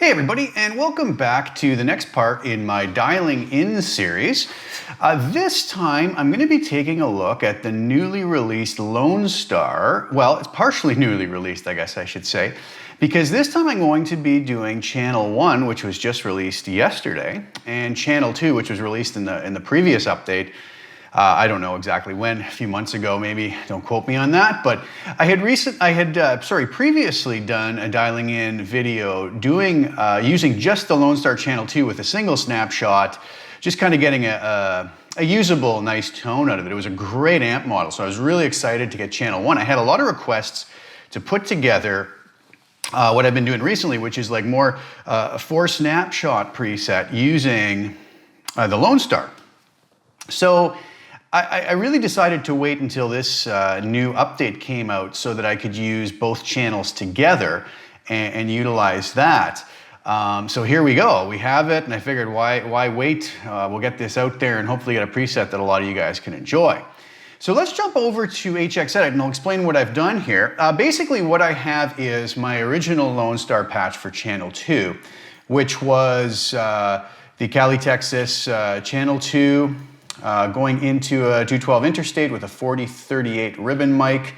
Hey everybody, and welcome back to the next part in my Dialing In series. This time I'm going to be taking a look at the newly released Lone Star. Well, it's partially newly released, I guess I should say, because this time I'm going to be doing Channel 1, which was just released yesterday, and Channel 2, which was released in the previous update. I don't know exactly when, a few months ago maybe, don't quote me on that, but I had previously done a dialing in video using just the Lone Star Channel 2 with a single snapshot, just kind of getting a usable, nice tone out of it. It was a great amp model, so I was really excited to get Channel 1. I had a lot of requests to put together what I've been doing recently, which is like more a 4-snapshot preset using the Lone Star. So I really decided to wait until this new update came out so that I could use both channels together and utilize that. So here we go. We have it, and I figured why wait? We'll get this out there and hopefully get a preset that a lot of you guys can enjoy. So let's jump over to HX Edit and I'll explain what I've done here. Basically what I have is my original Lone Star patch for Channel 2, which was the Cali Texas Channel 2, going into a 212 interstate with a 4038 ribbon mic.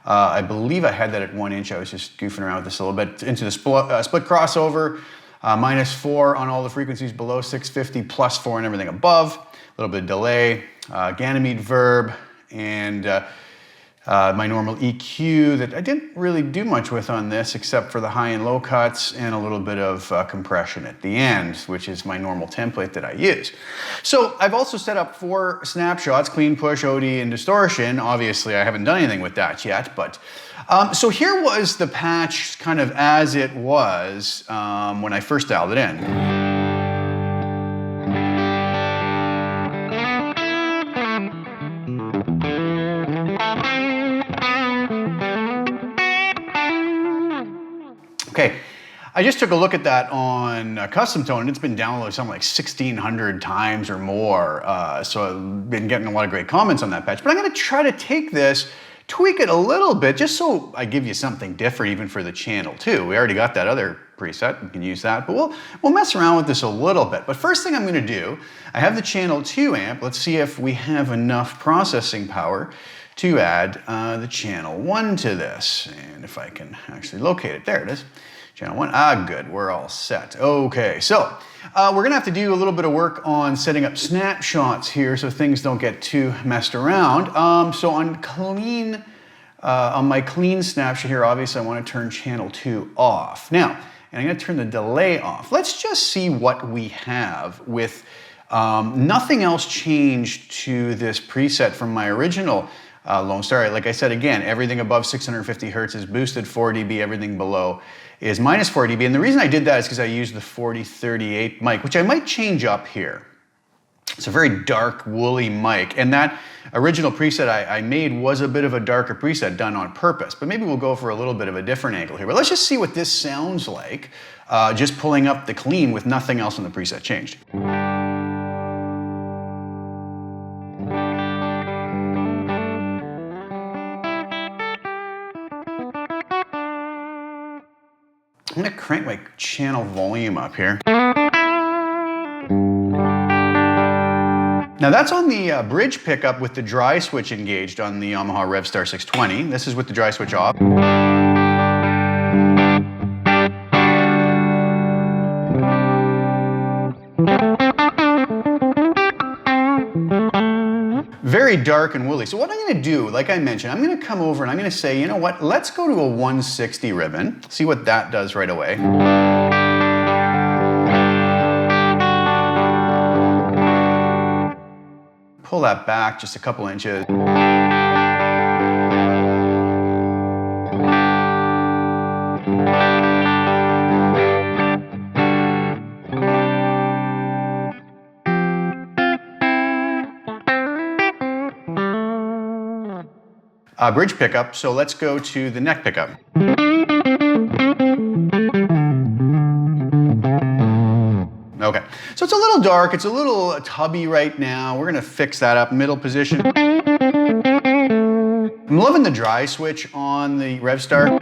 I believe I had that at 1 inch. I was just goofing around with this a little bit. Into the split crossover, -4 on all the frequencies below 650, +4 on everything above. A little bit of delay, Ganymede verb, and my normal EQ that I didn't really do much with on this except for the high and low cuts and a little bit of compression at the end, which is my normal template that I use. So I've also set up 4 snapshots, clean, push, OD, and distortion. Obviously I haven't done anything with that yet, but so here was the patch kind of as it was when I first dialed it in. Okay, I just took a look at that on CustomTone, and it's been downloaded something like 1,600 times or more. So I've been getting a lot of great comments on that patch. But I'm going to try to take this, tweak it a little bit, just so I give you something different even for the Channel 2. We already got that other preset, we can use that, but we'll mess around with this a little bit. But first thing I'm going to do, I have the Channel 2 amp. Let's see if we have enough processing power to add the Channel 1 to this. And if I can actually locate it, there it is. Channel 1, good, we're all set. Okay, so we're gonna have to do a little bit of work on setting up snapshots here so things don't get too messed around. So on my clean snapshot here, obviously I wanna turn Channel 2 off. Now, and I'm gonna turn the delay off. Let's just see what we have with nothing else changed to this preset from my original Lone Star. Like I said, again, everything above 650 hertz is boosted 4 dB, everything below is -4 dB. And the reason I did that is because I used the 4038 mic, which I might change up here. It's a very dark, woolly mic. And that original preset I made was a bit of a darker preset done on purpose. But maybe we'll go for a little bit of a different angle here. But let's just see what this sounds like, just pulling up the clean with nothing else in the preset changed. I'm gonna crank my channel volume up here. Now that's on the bridge pickup with the dry switch engaged on the Yamaha RevStar 620. This is with the dry switch off. Very dark and woolly. So what I'm gonna do, like I mentioned, I'm gonna come over and I'm gonna say, you know what, let's go to a 160 ribbon, see what that does right away. Pull that back just a couple inches. Bridge pickup, so let's go to the neck pickup. Okay, so it's a little dark, it's a little tubby right now. We're gonna fix that up, middle position. I'm loving the dry switch on the RevStar.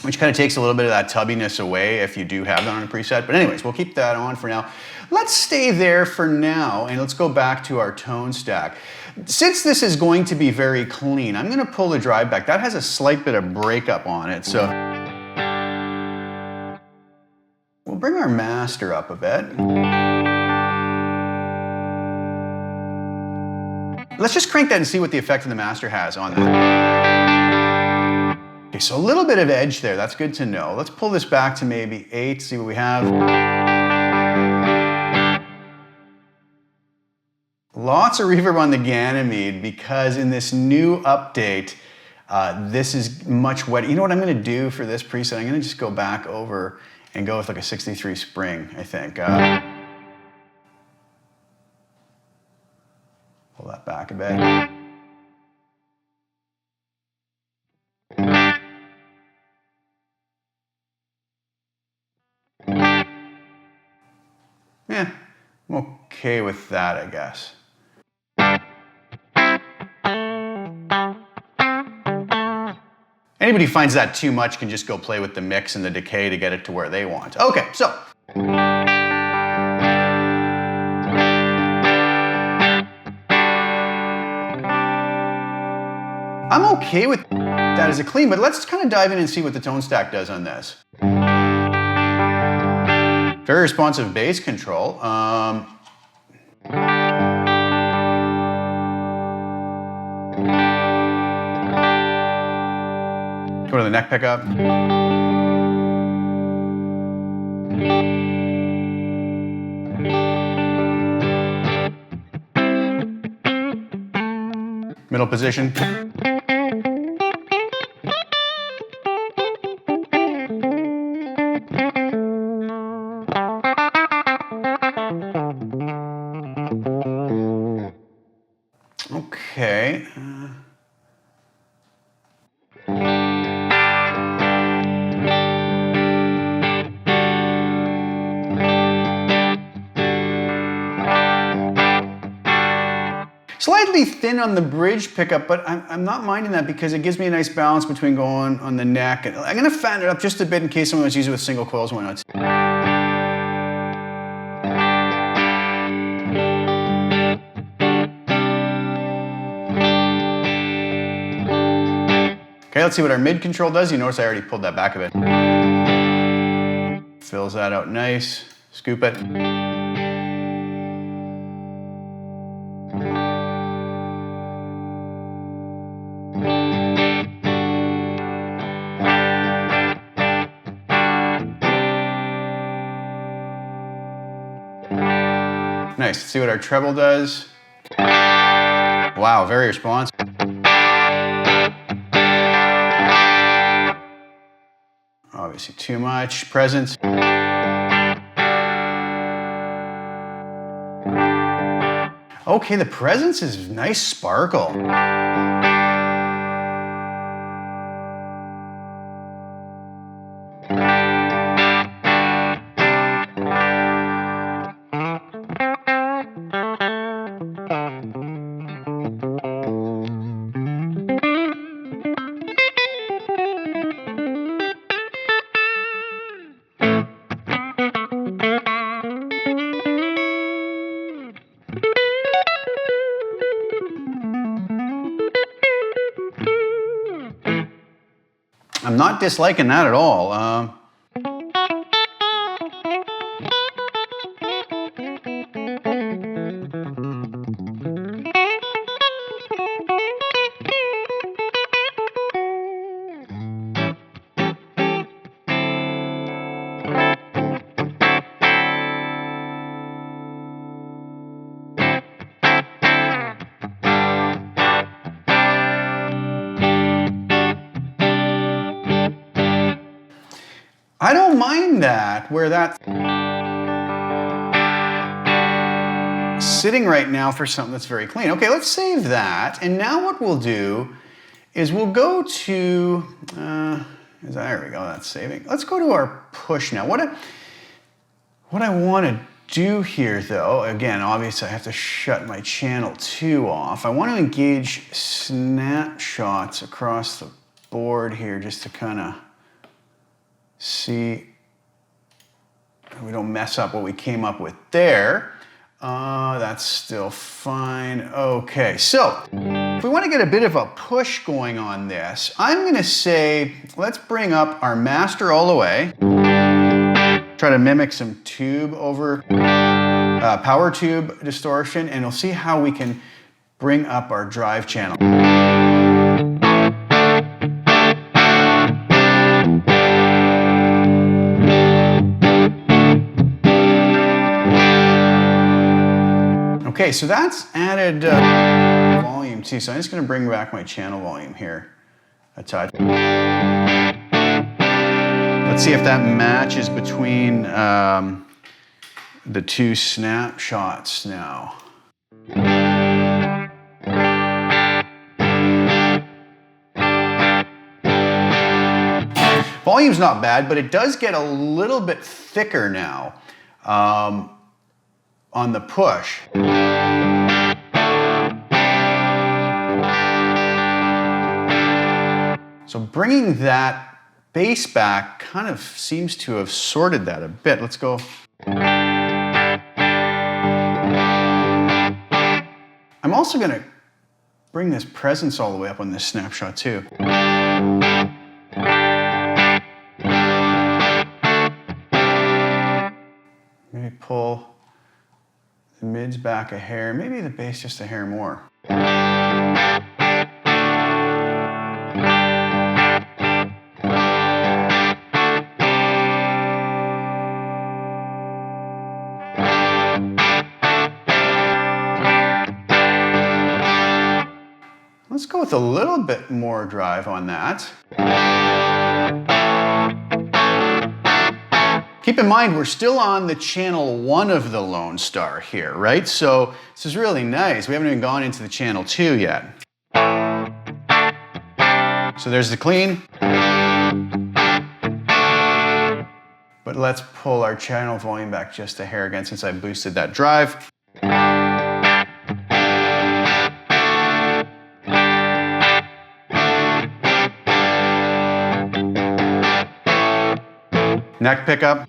which kind of takes a little bit of that tubbiness away if you do have that on a preset. But anyways, we'll keep that on for now. Let's stay there for now, and let's go back to our tone stack. Since this is going to be very clean, I'm gonna pull the drive back. That has a slight bit of breakup on it, so we'll bring our master up a bit. Let's just crank that and see what the effect of the master has on that. Okay, so a little bit of edge there, that's good to know. Let's pull this back to maybe 8, see what we have. Lots of reverb on the Ganymede because in this new update, this is much wetter. You know what I'm gonna do for this preset? I'm gonna just go back over and go with like a 63 spring, I think. Pull that back a bit. Yeah, I'm okay with that, I guess. Anybody who finds that too much can just go play with the mix and the decay to get it to where they want. Okay, so. I'm okay with that as a clean, but let's kind of dive in and see what the tone stack does on this. Very responsive bass control. Go to the neck pickup. Middle position. Okay. Slightly thin on the bridge pickup, but I'm not minding that because it gives me a nice balance between going on the neck. And I'm gonna fatten it up just a bit in case someone wants to use it with single coils. Why not? Okay, let's see what our mid control does. You notice I already pulled that back a bit. Fills that out nice. Scoop it. Nice. Let's see what our treble does. Wow, very responsive. Obviously too much presence. Okay, the presence is nice sparkle. I'm not disliking that at all. I don't mind that, where that's sitting right now for something that's very clean. Okay, let's save that. And now what we'll do is we'll go to, there we go, that's saving. Let's go to our push now. What I want to do here though, again, obviously I have to shut my channel 2 off. I want to engage snapshots across the board here just to kind of See, we don't mess up what we came up with there. That's still fine. Okay, so if we want to get a bit of a push going on this, I'm going to say, let's bring up our master all the way. Try to mimic some tube over, power tube distortion, and we'll see how we can bring up our drive channel. Okay, so that's added volume too. So I'm just going to bring back my channel volume here a touch. Let's see if that matches between the two snapshots now. Volume's not bad, but it does get a little bit thicker now on the push. So bringing that bass back kind of seems to have sorted that a bit. Let's go. I'm also going to bring this presence all the way up on this snapshot too. Maybe pull the mids back a hair, maybe the bass just a hair more. Let's go with a little bit more drive on that. Keep in mind, we're still on the channel 1 of the Lone Star here, right? So this is really nice. We haven't even gone into the channel 2 yet. So there's the clean. But let's pull our channel volume back just a hair again since I boosted that drive. Neck pickup.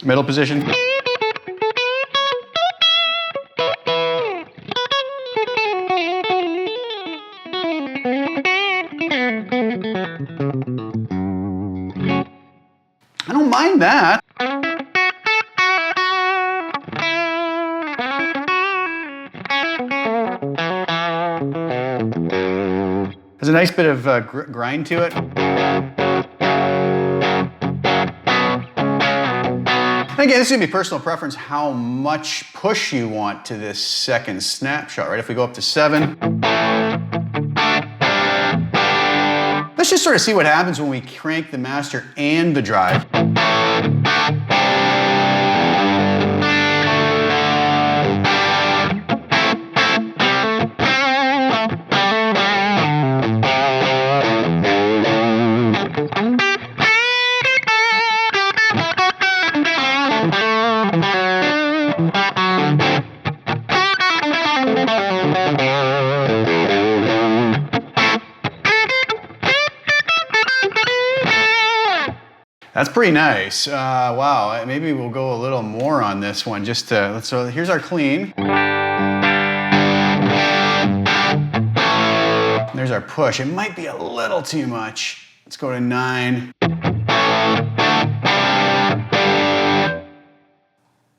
Middle position. I don't mind that. There's a nice bit of grind to it. And again, this is going to be personal preference how much push you want to this second snapshot, right? If we go up to 7. Let's just sort of see what happens when we crank the master and the drive. That's pretty nice. Wow, maybe we'll go a little more on this one. Just to, so here's our clean. There's our push. It might be a little too much. Let's go to 9.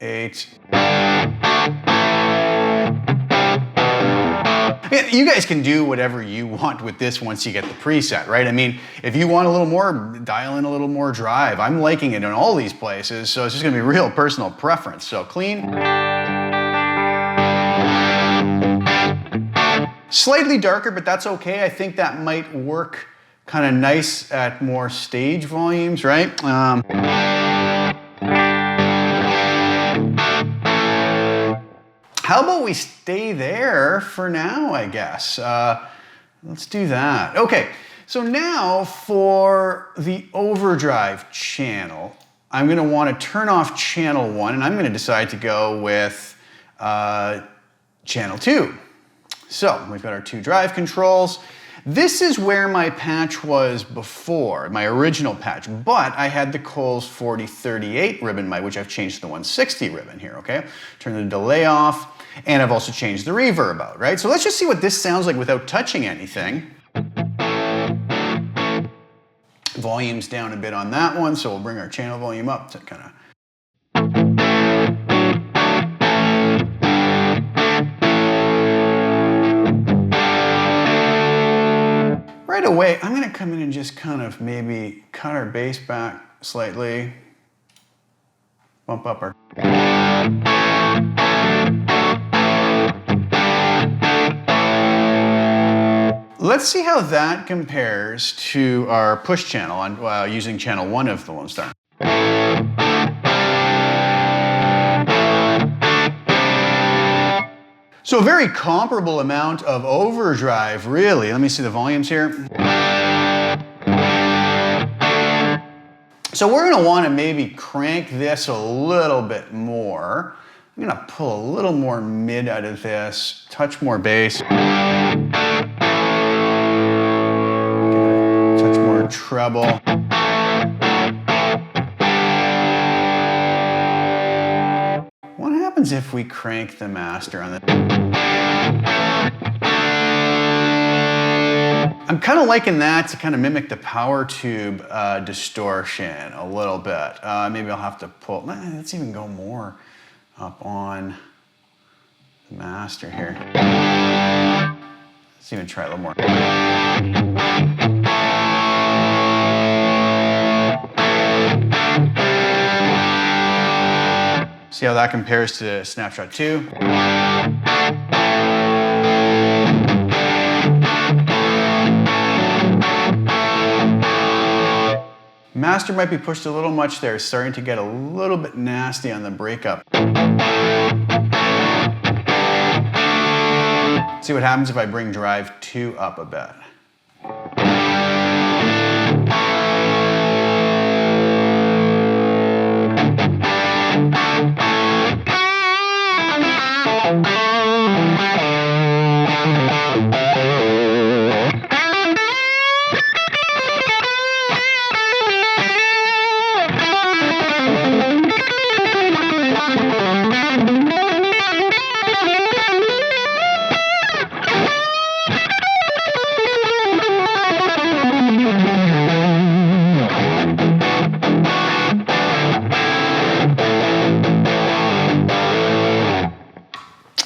8. You guys can do whatever you want with this once you get the preset, right? I mean, if you want a little more, dial in a little more drive. I'm liking it in all these places, so it's just gonna be real personal preference. So clean. Slightly darker, but that's okay. I think that might work kind of nice at more stage volumes, right? How about we stay there for now, I guess. Let's do that. Okay, So now for the overdrive channel, I'm going to want to turn off channel 1 and I'm going to decide to go with channel 2. So we've got our 2 drive controls. This is where my patch was before, my original patch, but I had the Coles 4038 ribbon mic, which I've changed to the 160 ribbon here, okay? Turn the delay off, and I've also changed the reverb out, right? So let's just see what this sounds like without touching anything. Volume's down a bit on that one, so we'll bring our channel volume up to kind of... Right away, I'm going to come in and just kind of maybe cut our bass back slightly, bump up our... Let's see how that compares to our push channel on using channel 1 of the Lone Star. So a very comparable amount of overdrive, really. Let me see the volumes here. So we're going to want to maybe crank this a little bit more. I'm going to pull a little more mid out of this, touch more bass. Touch more treble. What happens if we crank the master on the... I'm kind of liking that to kind of mimic the power tube distortion a little bit. Maybe I'll have to pull, let's even go more up on the master here. Let's even try a little more. See how that compares to Snapshot 2. Master might be pushed a little much there. It's starting to get a little bit nasty on the breakup. See what happens if I bring drive 2 up a bit.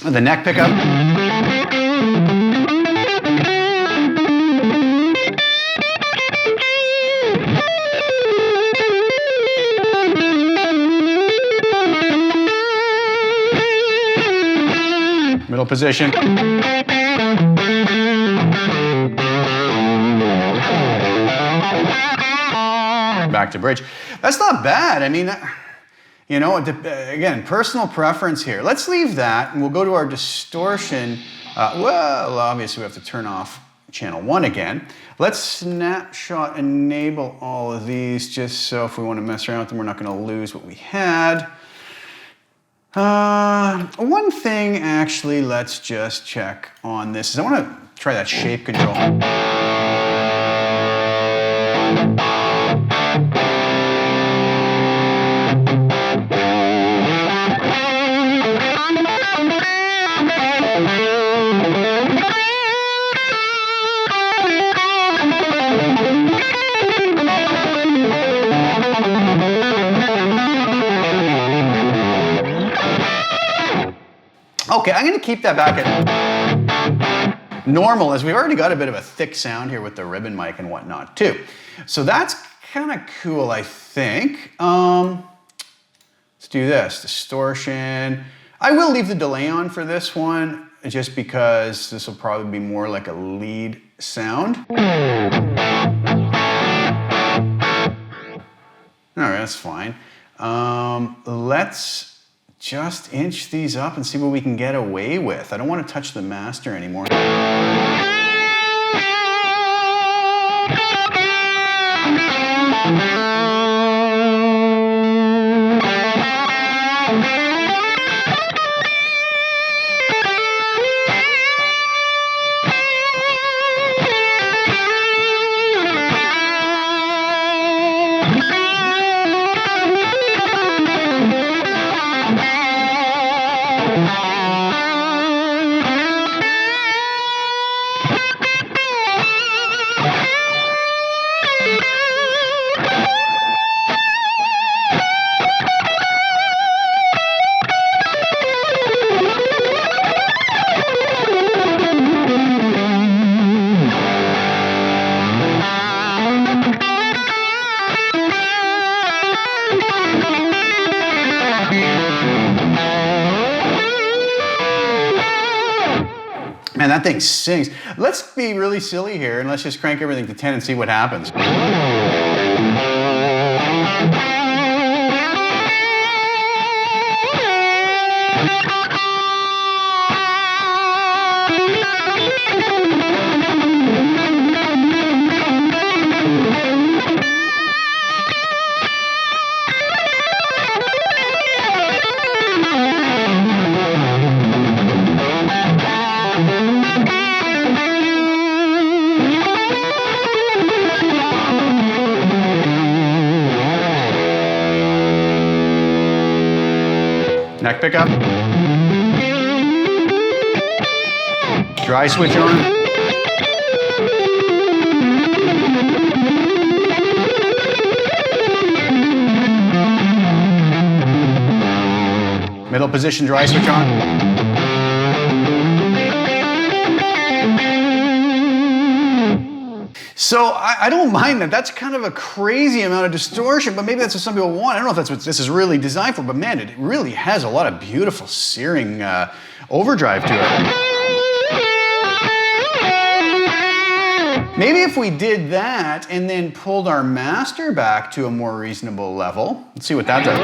The neck pickup. Middle position. Back to bridge. That's not bad. I mean, you know, again, personal preference here. Let's leave that and we'll go to our distortion. Well, obviously we have to turn off channel 1 again. Let's snapshot enable all of these just so if we want to mess around with them, we're not going to lose what we had. One thing actually, let's just check on this is I want to try that shape control. Okay, I'm going to keep that back at normal as we've already got a bit of a thick sound here with the ribbon mic and whatnot too. So that's kind of cool, I think. Let's do this, distortion. I will leave the delay on for this one just because this will probably be more like a lead sound. All right, that's fine. Let's just inch these up and see what we can get away with. I don't want to touch the master anymore. thing sings. Let's be really silly here and let's just crank everything to 10 and see what happens. Neck pickup. Dry switch on. Middle position dry switch on. So I don't mind that. That's kind of a crazy amount of distortion, but maybe that's what some people want. I don't know if that's what this is really designed for, but man, it really has a lot of beautiful searing overdrive to it. Maybe if we did that and then pulled our master back to a more reasonable level, let's see what that does.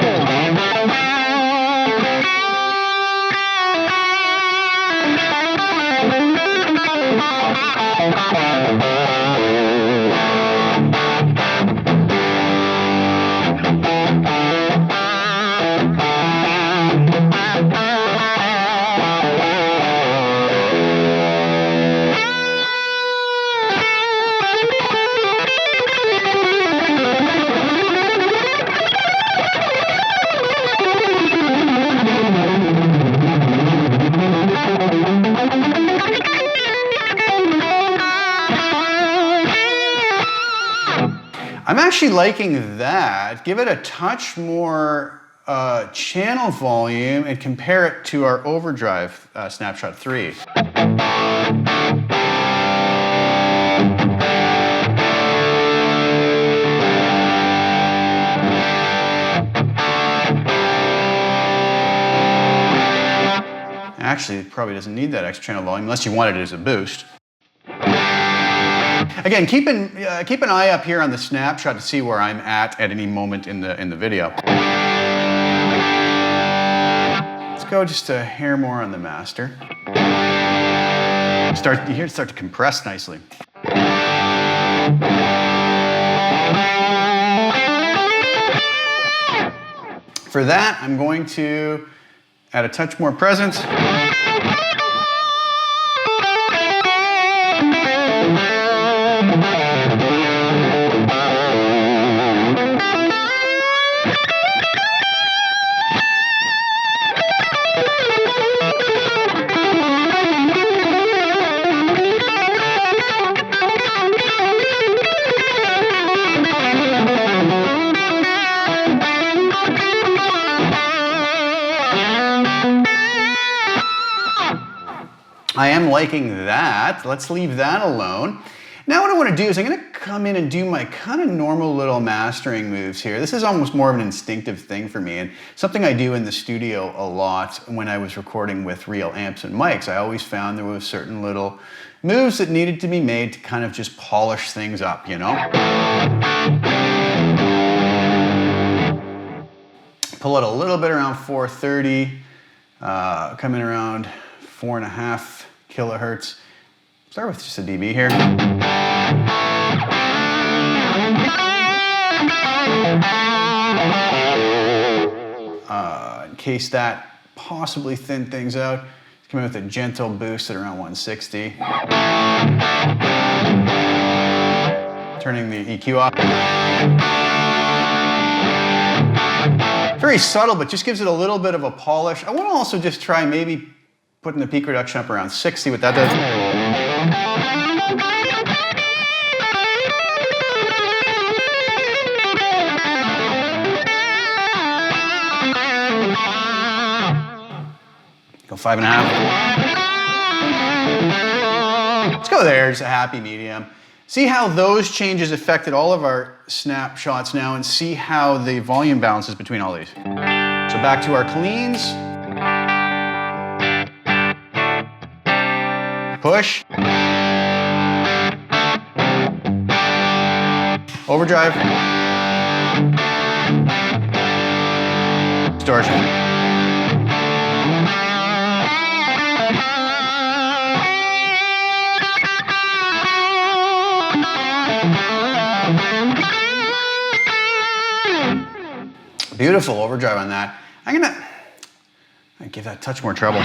I'm actually liking that. Give it a touch more channel volume and compare it to our overdrive Snapshot 3. Actually, it probably doesn't need that extra channel volume unless you wanted it as a boost. Again, keep an eye up here on the snapshot to see where I'm at any moment in the video. Let's go just a hair more on the master. You hear it start to compress nicely. For that, I'm going to add a touch more presence. I am liking that. Let's leave that alone. Now what I want to do is I'm going to come in and do my kind of normal little mastering moves here. This is almost more of an instinctive thing for me and something I do in the studio a lot when I was recording with real amps and mics. I always found there was certain little moves that needed to be made to kind of just polish things up, you know? Pull it a little bit around 430, come in around 4.5 kilohertz. Start with just a dB here. In case that possibly thin things out, come in with a gentle boost at around 160. Turning the EQ off. Very subtle, but just gives it a little bit of a polish. I want to also just try maybe putting the peak reduction up around 60, what that does. Go 5.5. Let's go there, just a happy medium. See how those changes affected all of our snapshots now and see how the volume balances between all these. So back to our cleans. push, overdrive, distortion. Beautiful overdrive on that. I'm gonna give that a touch more treble.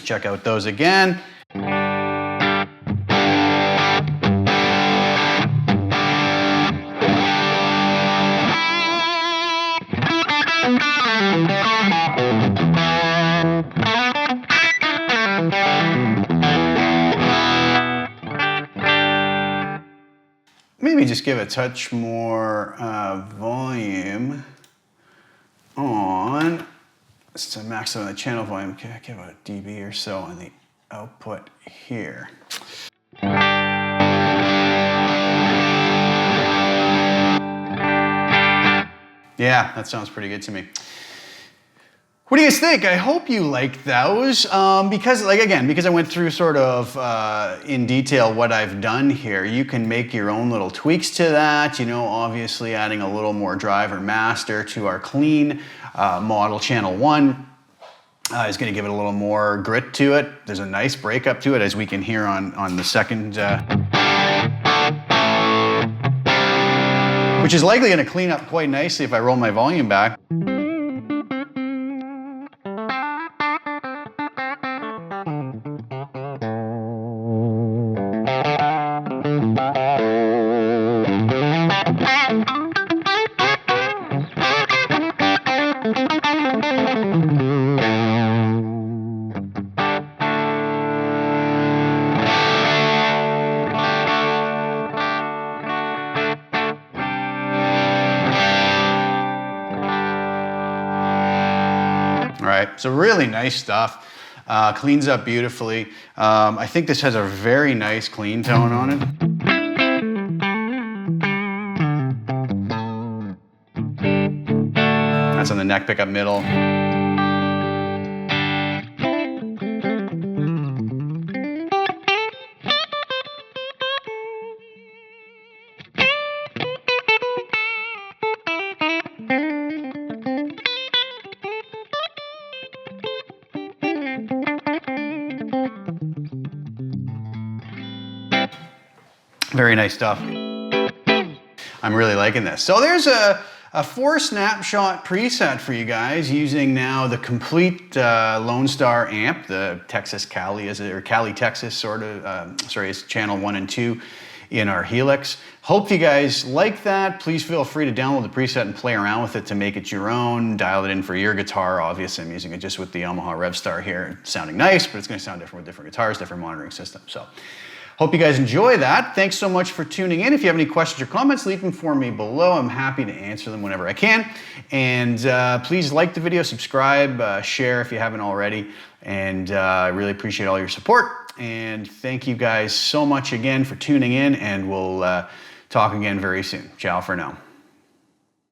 Check out those again. Maybe just give a touch more volume on, to max out the channel volume. Okay, give a dB or so on the output here. Yeah, that sounds pretty good to me. What do you guys think? I hope you like those because I went through sort of in detail what I've done here. You can make your own little tweaks to that, you know, obviously adding a little more drive or master to our clean model channel 1 is going to give it a little more grit to it. There's a nice breakup to it, as we can hear on the second, which is likely going to clean up quite nicely if I roll my volume back. All right, so really nice stuff. Cleans up beautifully. I think this has a very nice clean tone on it. That's on the neck pickup middle. Very nice stuff. I'm really liking this. So there's a 4 snapshot preset for you guys using now the complete Lone Star amp, the Texas Cali, or Cali Texas sort of, it's channel 1 and 2 in our Helix. Hope you guys like that. Please feel free to download the preset and play around with it to make it your own. Dial it in for your guitar. Obviously, I'm using it just with the Yamaha RevStar here. It's sounding nice, but it's going to sound different with different guitars, different monitoring systems. So hope you guys enjoy that. Thanks so much for tuning in. If you have any questions or comments, leave them for me below. I'm happy to answer them whenever I can. And please like the video, subscribe, share if you haven't already. And I really appreciate all your support. And thank you guys so much again for tuning in, and we'll talk again very soon. Ciao for now.